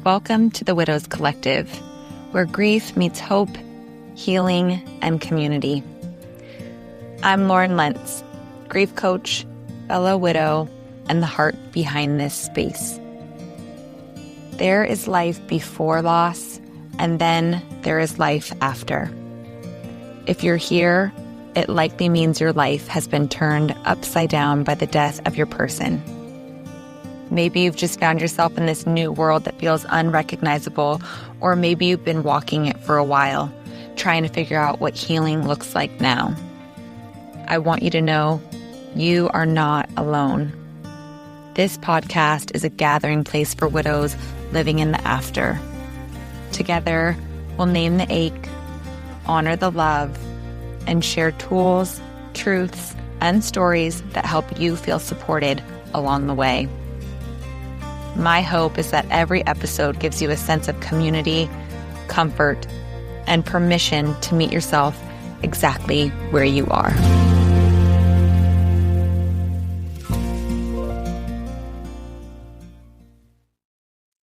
Welcome to the Widows Collective, where grief meets hope, healing, and community. I'm Lauren Lentz, grief coach, fellow widow, and the heart behind this space. There is life before loss, and then there is life after. If you're here, it likely means your life has been turned upside down by the death of your person. Maybe you've just found yourself in this new world that feels unrecognizable, or maybe you've been walking it for a while, trying to figure out what healing looks like now. I want you to know you are not alone. This podcast is a gathering place for widows living in the after. Together, we'll name the ache, honor the love, and share tools, truths, and stories that help you feel supported along the way. My hope is that every episode gives you a sense of community, comfort, and permission to meet yourself exactly where you are.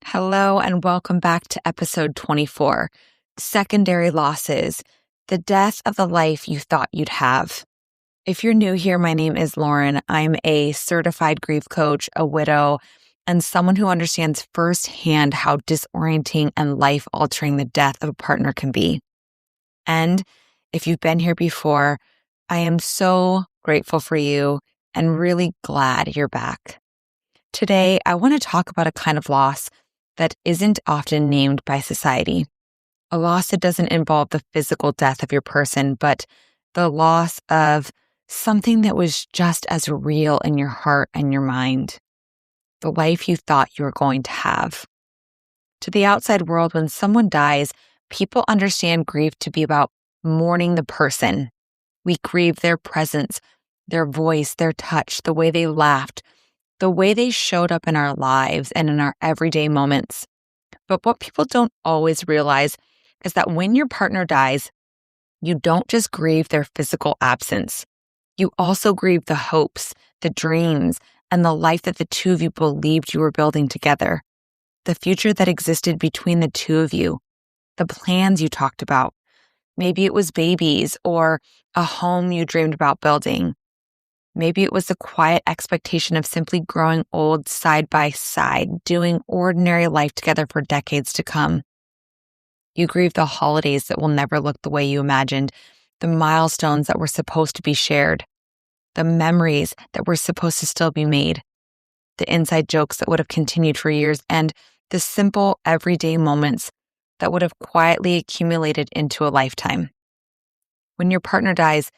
Hello, and welcome back to episode 24, Secondary Losses, the death of the life you thought you'd have. If you're new here, my name is Lauren. I'm a certified grief coach, a widow, and someone who understands firsthand how disorienting and life-altering the death of a partner can be. And if you've been here before, I am so grateful for you and really glad you're back. Today, I want to talk about a kind of loss that isn't often named by society. A loss that doesn't involve the physical death of your person, but the loss of something that was just as real in your heart and your mind. The life you thought you were going to have. To the outside world, when someone dies, people understand grief to be about mourning the person. We grieve their presence, their voice, their touch, the way they laughed, the way they showed up in our lives and in our everyday moments. But what people don't always realize is that when your partner dies, you don't just grieve their physical absence. You also grieve the hopes, the dreams, and the life that the two of you believed you were building together. The future that existed between the two of you. The plans you talked about. Maybe it was babies or a home you dreamed about building. Maybe it was the quiet expectation of simply growing old side by side, doing ordinary life together for decades to come. You grieve the holidays that will never look the way you imagined, the milestones that were supposed to be shared, the memories that were supposed to still be made, the inside jokes that would have continued for years, and the simple everyday moments that would have quietly accumulated into a lifetime. When your partner dies,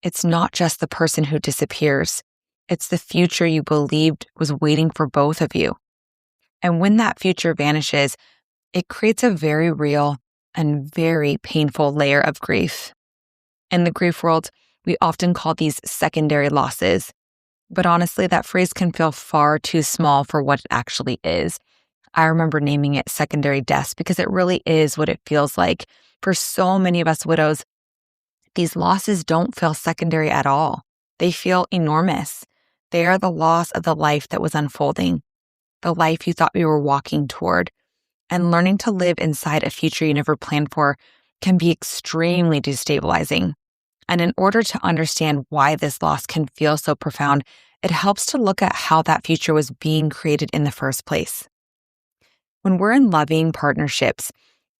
it's not just the person who disappears. It's the future you believed was waiting for both of you. And when that future vanishes, it creates a very real and very painful layer of grief. In the grief world, we often call these secondary losses. But honestly, that phrase can feel far too small for what it actually is. I remember naming it secondary deaths because it really is what it feels like. For so many of us widows, these losses don't feel secondary at all. They feel enormous. They are the loss of the life that was unfolding, the life you thought we were walking toward. And learning to live inside a future you never planned for can be extremely destabilizing. And in order to understand why this loss can feel so profound, it helps to look at how that future was being created in the first place. When we're in loving partnerships,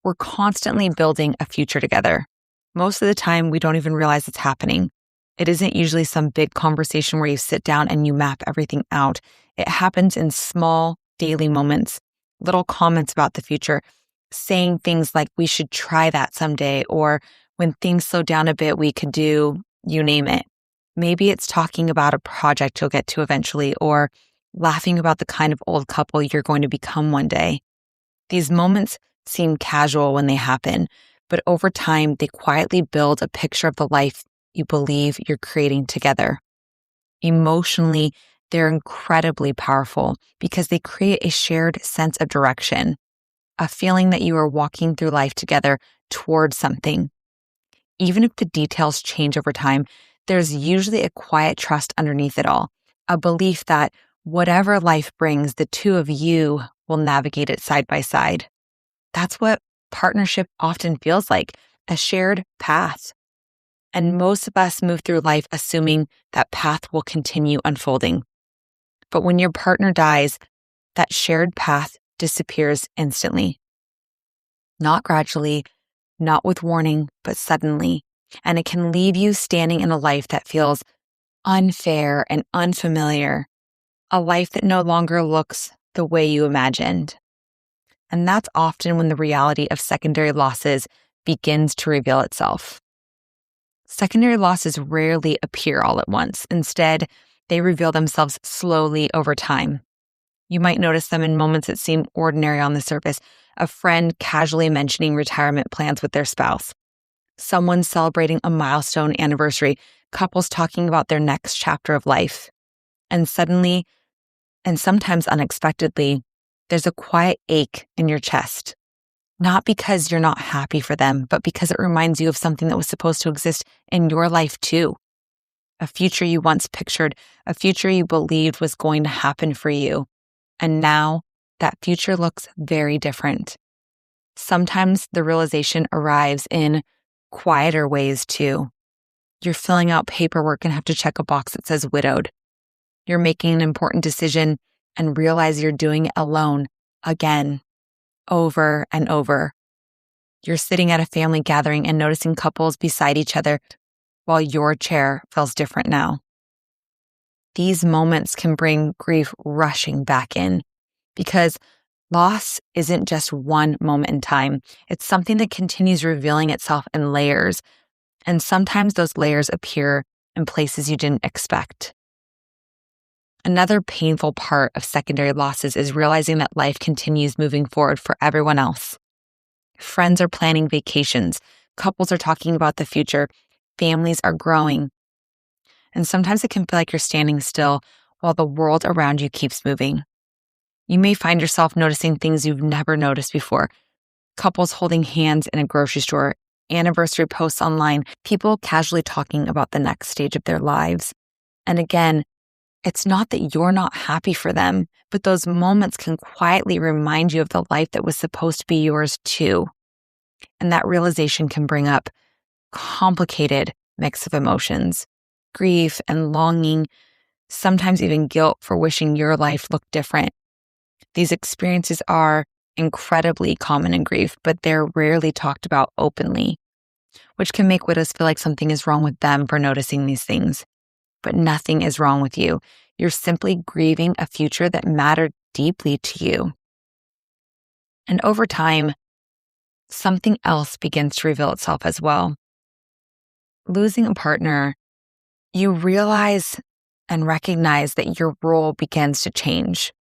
we're constantly building a future together. Most of the time, we don't even realize it's happening. It isn't usually some big conversation where you sit down and you map everything out. It happens in small, daily moments, little comments about the future, saying things like, we should try that someday, or when things slow down a bit, we could do, you name it. Maybe it's talking about a project you'll get to eventually, or laughing about the kind of old couple you're going to become one day. These moments seem casual when they happen, but over time, they quietly build a picture of the life you believe you're creating together. Emotionally, they're incredibly powerful because they create a shared sense of direction, a feeling that you are walking through life together towards something. Even if the details change over time, there's usually a quiet trust underneath it all, a belief that whatever life brings, the two of you will navigate it side by side. That's what partnership often feels like, a shared path. And most of us move through life assuming that path will continue unfolding. But when your partner dies, that shared path disappears instantly. Not gradually, not with warning, but suddenly. And it can leave you standing in a life that feels unfair and unfamiliar, a life that no longer looks the way you imagined. And that's often when the reality of secondary losses begins to reveal itself. Secondary losses rarely appear all at once. Instead, they reveal themselves slowly over time. You might notice them in moments that seem ordinary on the surface. A friend casually mentioning retirement plans with their spouse, someone celebrating a milestone anniversary, couples talking about their next chapter of life. And suddenly, and sometimes unexpectedly, there's a quiet ache in your chest. Not because you're not happy for them, but because it reminds you of something that was supposed to exist in your life too. A future you once pictured, a future you believed was going to happen for you. And now that future looks very different. Sometimes the realization arrives in quieter ways too. You're filling out paperwork and have to check a box that says widowed. You're making an important decision and realize you're doing it alone again, over and over. You're sitting at a family gathering and noticing couples beside each other while your chair feels different now. These moments can bring grief rushing back in because loss isn't just one moment in time. It's something that continues revealing itself in layers. And sometimes those layers appear in places you didn't expect. Another painful part of secondary losses is realizing that life continues moving forward for everyone else. Friends are planning vacations. Couples are talking about the future. Families are growing. And sometimes it can feel like you're standing still while the world around you keeps moving. You may find yourself noticing things you've never noticed before. Couples holding hands in a grocery store, anniversary posts online, people casually talking about the next stage of their lives. And again, it's not that you're not happy for them, but those moments can quietly remind you of the life that was supposed to be yours too. And that realization can bring up complicated mix of emotions, grief and longing, sometimes even guilt for wishing your life looked different. These experiences are incredibly common in grief, but they're rarely talked about openly, which can make widows feel like something is wrong with them for noticing these things. But nothing is wrong with you. You're simply grieving a future that mattered deeply to you. And over time, something else begins to reveal itself as well. Losing a partner, you realize and recognize that your role begins to change.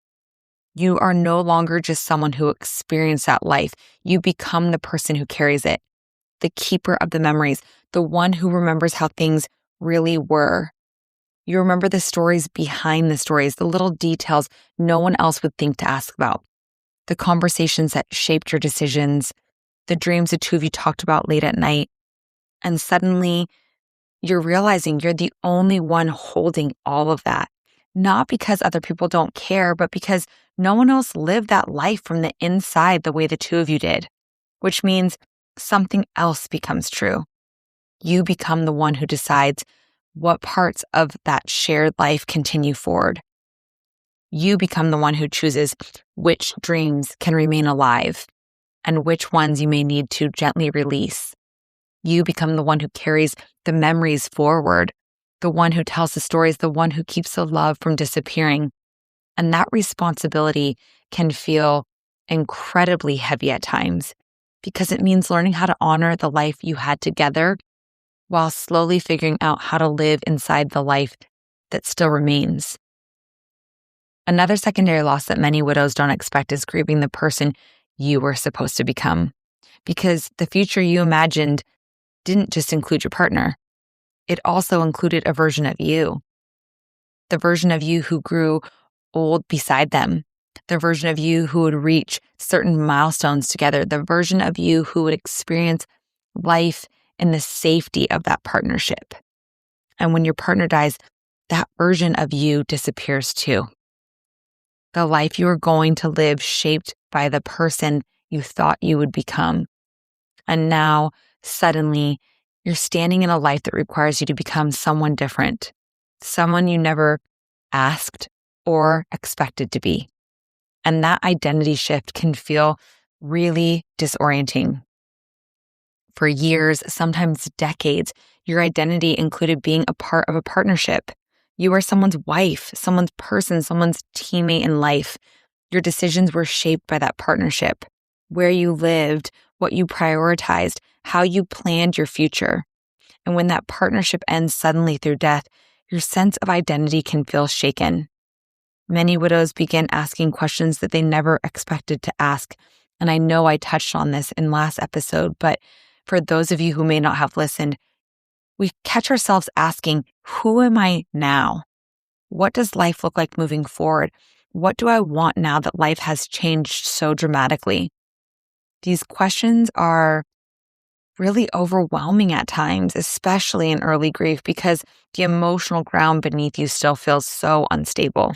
You are no longer just someone who experienced that life. You become the person who carries it, the keeper of the memories, the one who remembers how things really were. You remember the stories behind the stories, the little details no one else would think to ask about, the conversations that shaped your decisions, the dreams the two of you talked about late at night. And suddenly, you're realizing you're the only one holding all of that. Not because other people don't care, but because no one else lived that life from the inside the way the two of you did, which means something else becomes true. You become the one who decides what parts of that shared life continue forward. You become the one who chooses which dreams can remain alive and which ones you may need to gently release. You become the one who carries the memories forward, the one who tells the stories, the one who keeps the love from disappearing. And that responsibility can feel incredibly heavy at times because it means learning how to honor the life you had together while slowly figuring out how to live inside the life that still remains. Another secondary loss that many widows don't expect is grieving the person you were supposed to become, because the future you imagined didn't just include your partner. It also included a version of you, the version of you who grew old beside them, the version of you who would reach certain milestones together, the version of you who would experience life in the safety of that partnership. And when your partner dies, that version of you disappears too. the life you were going to live shaped by the person you thought you would become. And now, suddenly, you're standing in a life that requires you to become someone different, someone you never asked or expected to be. And that identity shift can feel really disorienting. For years, sometimes decades, your identity included being a part of a partnership. You were someone's wife, someone's person, someone's teammate in life. Your decisions were shaped by that partnership, where you lived, what you prioritized, how you planned your future. And when that partnership ends suddenly through death, your sense of identity can feel shaken. Many widows begin asking questions that they never expected to ask. And I know I touched on this in last episode, but for those of you who may not have listened, we catch ourselves asking, who am I now? What does life look like moving forward? What do I want now that life has changed so dramatically? These questions are really overwhelming at times, especially in early grief, because the emotional ground beneath you still feels so unstable.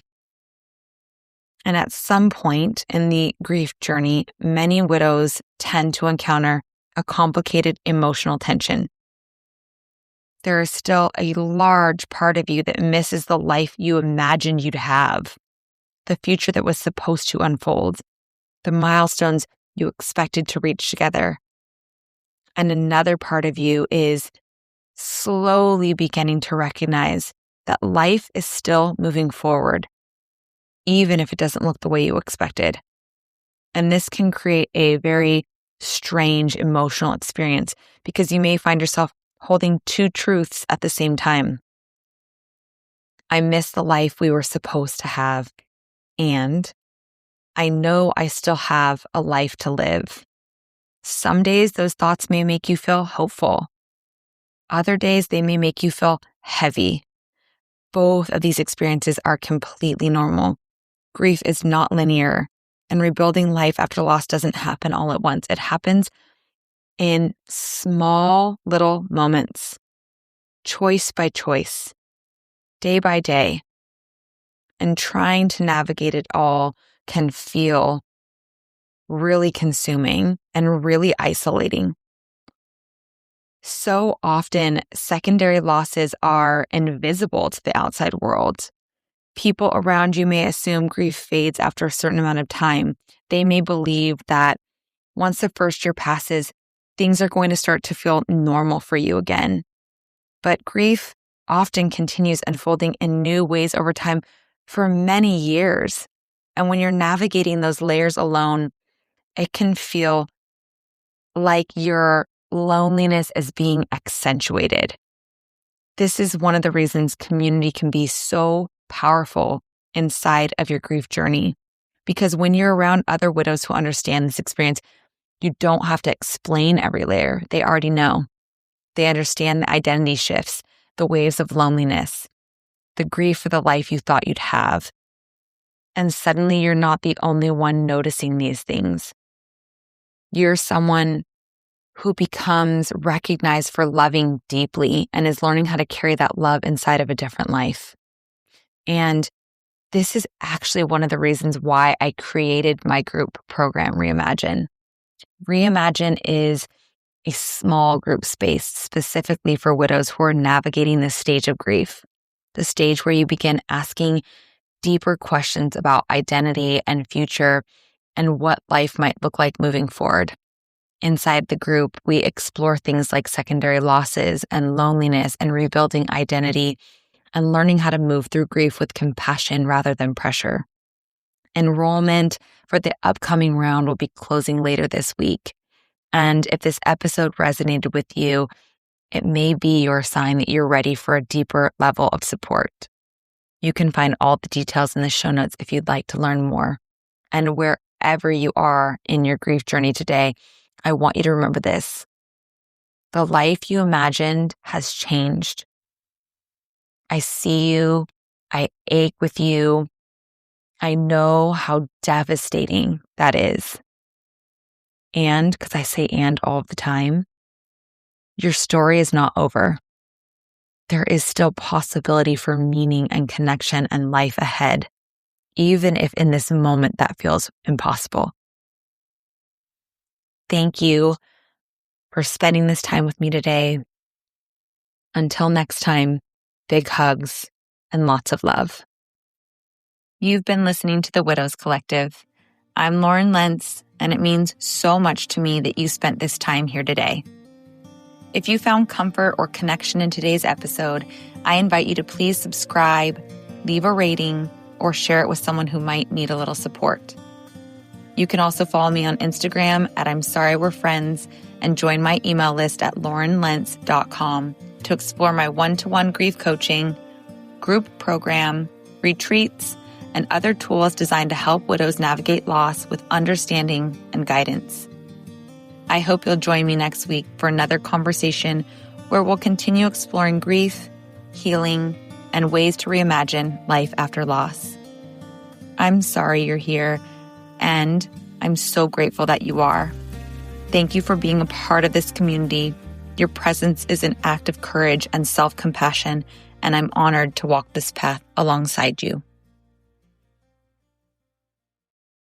And at some point in the grief journey, many widows tend to encounter a complicated emotional tension. There is still a large part of you that misses the life you imagined you'd have, the future that was supposed to unfold, the milestones you expected to reach together. And another part of you is slowly beginning to recognize that life is still moving forward, even if it doesn't look the way you expected. And this can create a very strange emotional experience because you may find yourself holding two truths at the same time. I miss the life we were supposed to have, and I know I still have a life to live. Some days those thoughts may make you feel hopeful. Other days they may make you feel heavy. Both of these experiences are completely normal. Grief is not linear, and rebuilding life after loss doesn't happen all at once. It happens in small little moments, choice by choice, day by day. And trying to navigate it all can feel really consuming and really isolating. So often, secondary losses are invisible to the outside world. People around you may assume grief fades after a certain amount of time. They may believe that once the first year passes, things are going to start to feel normal for you again. But grief often continues unfolding in new ways over time for many years. And when you're navigating those layers alone, it can feel like your loneliness is being accentuated. This is one of the reasons community can be so powerful inside of your grief journey. Because when you're around other widows who understand this experience, you don't have to explain every layer. They already know. They understand the identity shifts, the waves of loneliness, the grief for the life you thought you'd have. And suddenly you're not the only one noticing these things. You're someone who becomes recognized for loving deeply and is learning how to carry that love inside of a different life. And this is actually one of the reasons why I created my group program, Reimagine. Reimagine is a small group space specifically for widows who are navigating this stage of grief, the stage where you begin asking deeper questions about identity and future and what life might look like moving forward. Inside the group, we explore things like secondary losses and loneliness and rebuilding identity and learning how to move through grief with compassion rather than pressure. Enrollment for the upcoming round will be closing later this week. And if this episode resonated with you, it may be your sign that you're ready for a deeper level of support. You can find all the details in the show notes if you'd like to learn more. And wherever you are in your grief journey today, I want you to remember this. The life you imagined has changed. I see you. I ache with you. I know how devastating that is. And, because I say and all the time, your story is not over. There is still possibility for meaning and connection and life ahead. even if in this moment that feels impossible. Thank you for spending this time with me today. Until next time, big hugs and lots of love. You've been listening to the Widows Collective. I'm Lauren Lentz, and it means so much to me that you spent this time here today. If you found comfort or connection in today's episode, I invite you to please subscribe, leave a rating, or share it with someone who might need a little support. You can also follow me on Instagram at I'm Sorry We're Friends and join my email list at laurenlentz.com to explore my one-to-one grief coaching, group program, retreats, and other tools designed to help widows navigate loss with understanding and guidance. I hope you'll join me next week for another conversation where we'll continue exploring grief, healing, and ways to reimagine life after loss. I'm sorry you're here, and I'm so grateful that you are. Thank you for being a part of this community. Your presence is an act of courage and self-compassion, and I'm honored to walk this path alongside you.